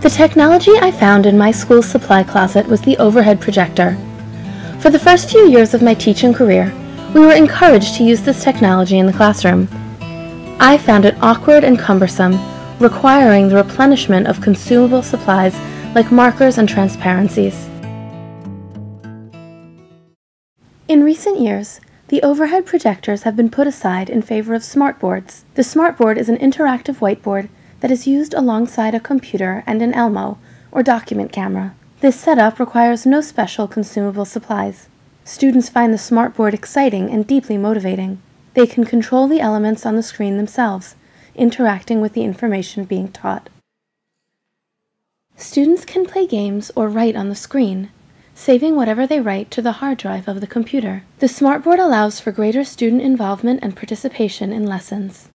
The technology I found in my school's supply closet was the overhead projector. For the first few years of my teaching career, we were encouraged to use this technology in the classroom. I found it awkward and cumbersome, requiring the replenishment of consumable supplies like markers and transparencies. In recent years, the overhead projectors have been put aside in favor of smartboards. The smartboard is an interactive whiteboard that is used alongside a computer and an Elmo, or document camera. This setup requires no special consumable supplies. Students find the smartboard exciting and deeply motivating. They can control the elements on the screen themselves, interacting with the information being taught. Students can play games or write on the screen, saving whatever they write to the hard drive of the computer. The smartboard allows for greater student involvement and participation in lessons.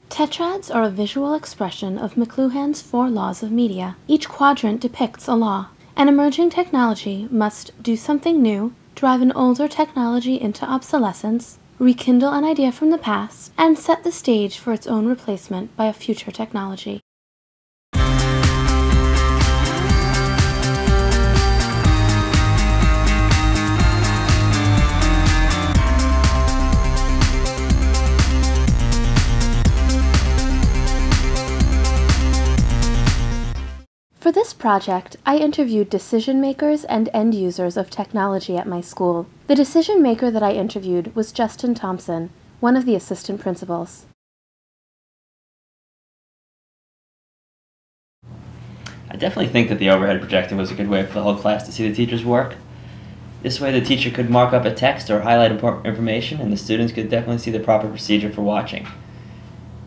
Tetrads are a visual expression of McLuhan's 4 laws of media. Each quadrant depicts a law. An emerging technology must do something new, drive an older technology into obsolescence, rekindle an idea from the past, and set the stage for its own replacement by a future technology. For this project, I interviewed decision makers and end users of technology at my school. The decision maker that I interviewed was Justin Thompson, one of the assistant principals. I definitely think that the overhead projector was a good way for the whole class to see the teacher's work. This way the teacher could mark up a text or highlight important information, and the students could definitely see the proper procedure for watching.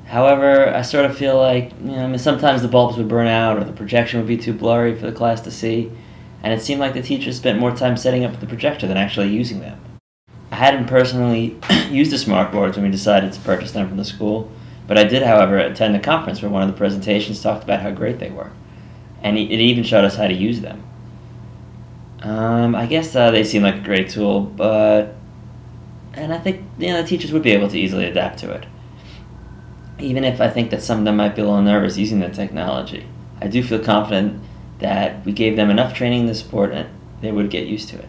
However, I sort of feel like, sometimes the bulbs would burn out or the projection would be too blurry for the class to see, and it seemed like the teachers spent more time setting up the projector than actually using them. I hadn't personally used the smartboards when we decided to purchase them from the school, but I did, however, attend a conference where one of the presentations talked about how great they were, and it even showed us how to use them. I guess they seem like a great tool, and I think the teachers would be able to easily adapt to it. Even if I think that some of them might be a little nervous using the technology, I do feel confident that we gave them enough training in the sport and they would get used to it.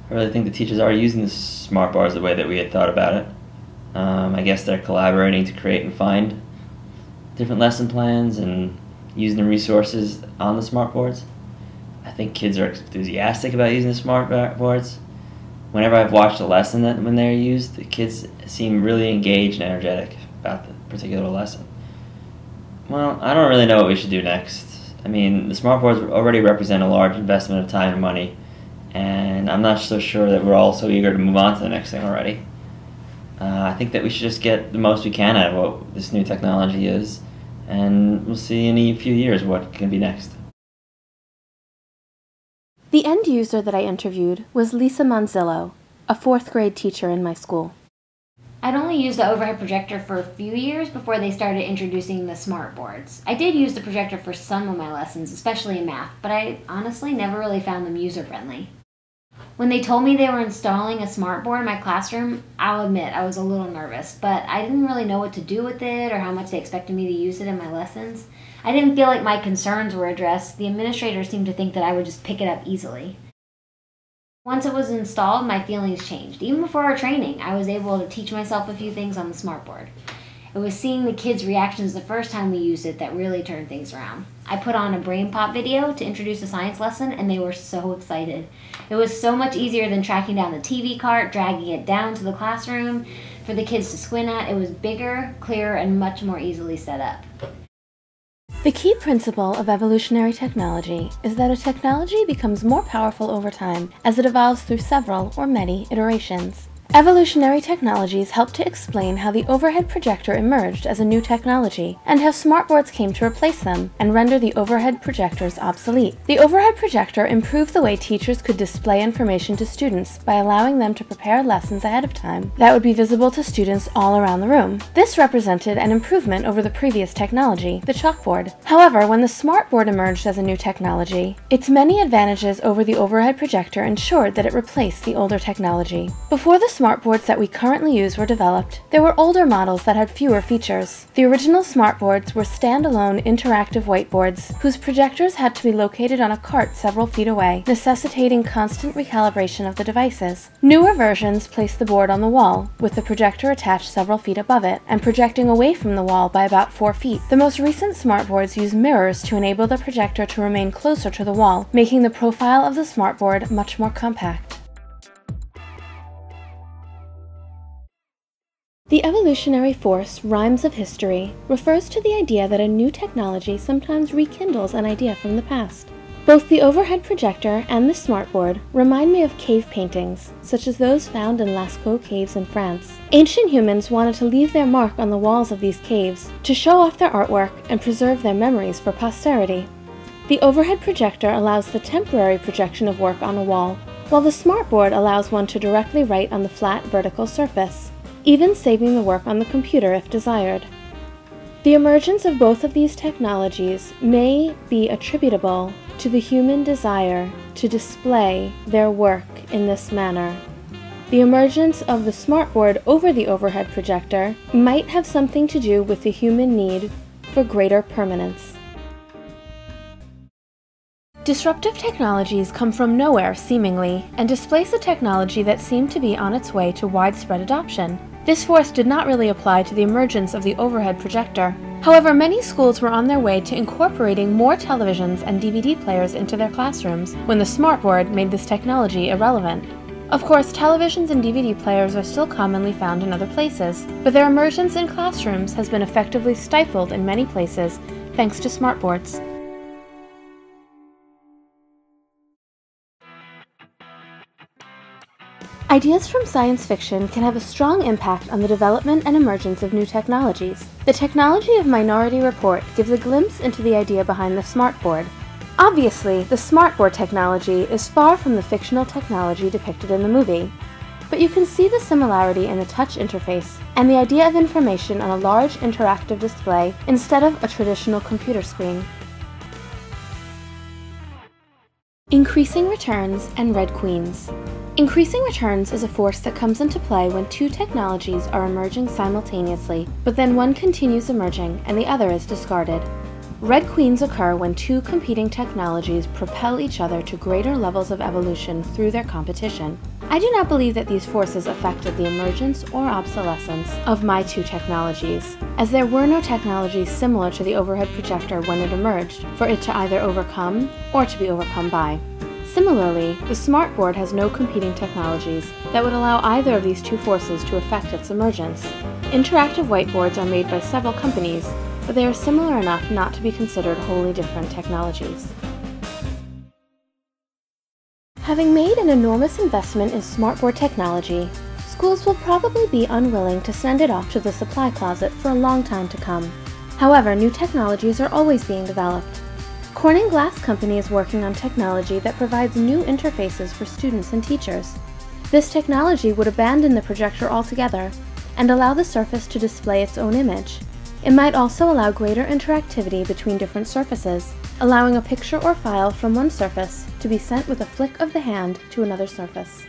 I really think the teachers are using the smart boards the way that we had thought about it. I guess they're collaborating to create and find different lesson plans and using the resources on the smart boards. I think kids are enthusiastic about using the smart boards. Whenever I've watched a lesson when they're used, the kids seem really engaged and energetic about the particular lesson. Well, I don't really know what we should do next. I mean, the smart boards already represent a large investment of time and money, and I'm not so sure that we're all so eager to move on to the next thing already. I think that we should just get the most we can out of what this new technology is, and we'll see in a few years what can be next. The end user that I interviewed was Lisa Monzillo, a 4th grade teacher in my school. I'd only used the overhead projector for a few years before they started introducing the smart boards. I did use the projector for some of my lessons, especially in math, but I honestly never really found them user-friendly. When they told me they were installing a smart board in my classroom, I'll admit I was a little nervous, but I didn't really know what to do with it or how much they expected me to use it in my lessons. I didn't feel like my concerns were addressed. The administrator seemed to think that I would just pick it up easily. Once it was installed, my feelings changed. Even before our training, I was able to teach myself a few things on the smartboard. It was seeing the kids' reactions the first time we used it that really turned things around. I put on a Brain Pop video to introduce a science lesson, and they were so excited. It was so much easier than tracking down the TV cart, dragging it down to the classroom for the kids to squint at. It was bigger, clearer, and much more easily set up. The key principle of evolutionary technology is that a technology becomes more powerful over time as it evolves through several or many iterations. Evolutionary technologies help to explain how the overhead projector emerged as a new technology, and how smartboards came to replace them and render the overhead projectors obsolete. The overhead projector improved the way teachers could display information to students by allowing them to prepare lessons ahead of time that would be visible to students all around the room. This represented an improvement over the previous technology, the chalkboard. However, when the smartboard emerged as a new technology, its many advantages over the overhead projector ensured that it replaced the older technology. Before the smartboards that we currently use were developed, there were older models that had fewer features. The original smartboards were standalone interactive whiteboards whose projectors had to be located on a cart several feet away, necessitating constant recalibration of the devices. Newer versions placed the board on the wall, with the projector attached several feet above it, and projecting away from the wall by about 4 feet. The most recent smartboards use mirrors to enable the projector to remain closer to the wall, making the profile of the smartboard much more compact. The evolutionary force Rhymes of History refers to the idea that a new technology sometimes rekindles an idea from the past. Both the overhead projector and the smartboard remind me of cave paintings, such as those found in Lascaux caves in France. Ancient humans wanted to leave their mark on the walls of these caves, to show off their artwork and preserve their memories for posterity. The overhead projector allows the temporary projection of work on a wall, while the smartboard allows one to directly write on the flat vertical surface, even saving the work on the computer if desired. The emergence of both of these technologies may be attributable to the human desire to display their work in this manner. The emergence of the smartboard over the overhead projector might have something to do with the human need for greater permanence. Disruptive technologies come from nowhere, seemingly, and displace a technology that seemed to be on its way to widespread adoption. This force did not really apply to the emergence of the overhead projector. However, many schools were on their way to incorporating more televisions and DVD players into their classrooms when the smartboard made this technology irrelevant. Of course, televisions and DVD players are still commonly found in other places, but their emergence in classrooms has been effectively stifled in many places thanks to smartboards. Ideas from science fiction can have a strong impact on the development and emergence of new technologies. The technology of Minority Report gives a glimpse into the idea behind the smartboard. Obviously, the smartboard technology is far from the fictional technology depicted in the movie, but you can see the similarity in the touch interface and the idea of information on a large interactive display instead of a traditional computer screen. Increasing returns and Red Queens. Increasing returns is a force that comes into play when two technologies are emerging simultaneously, but then one continues emerging and the other is discarded. Red Queens occur when two competing technologies propel each other to greater levels of evolution through their competition. I do not believe that these forces affected the emergence or obsolescence of my two technologies, as there were no technologies similar to the overhead projector when it emerged, for it to either overcome or to be overcome by. Similarly, the smartboard has no competing technologies that would allow either of these two forces to affect its emergence. Interactive whiteboards are made by several companies, but they are similar enough not to be considered wholly different technologies. Having made an enormous investment in smartboard technology, schools will probably be unwilling to send it off to the supply closet for a long time to come. However, new technologies are always being developed. Corning Glass Company is working on technology that provides new interfaces for students and teachers. This technology would abandon the projector altogether and allow the surface to display its own image. It might also allow greater interactivity between different surfaces, allowing a picture or file from one surface to be sent with a flick of the hand to another surface.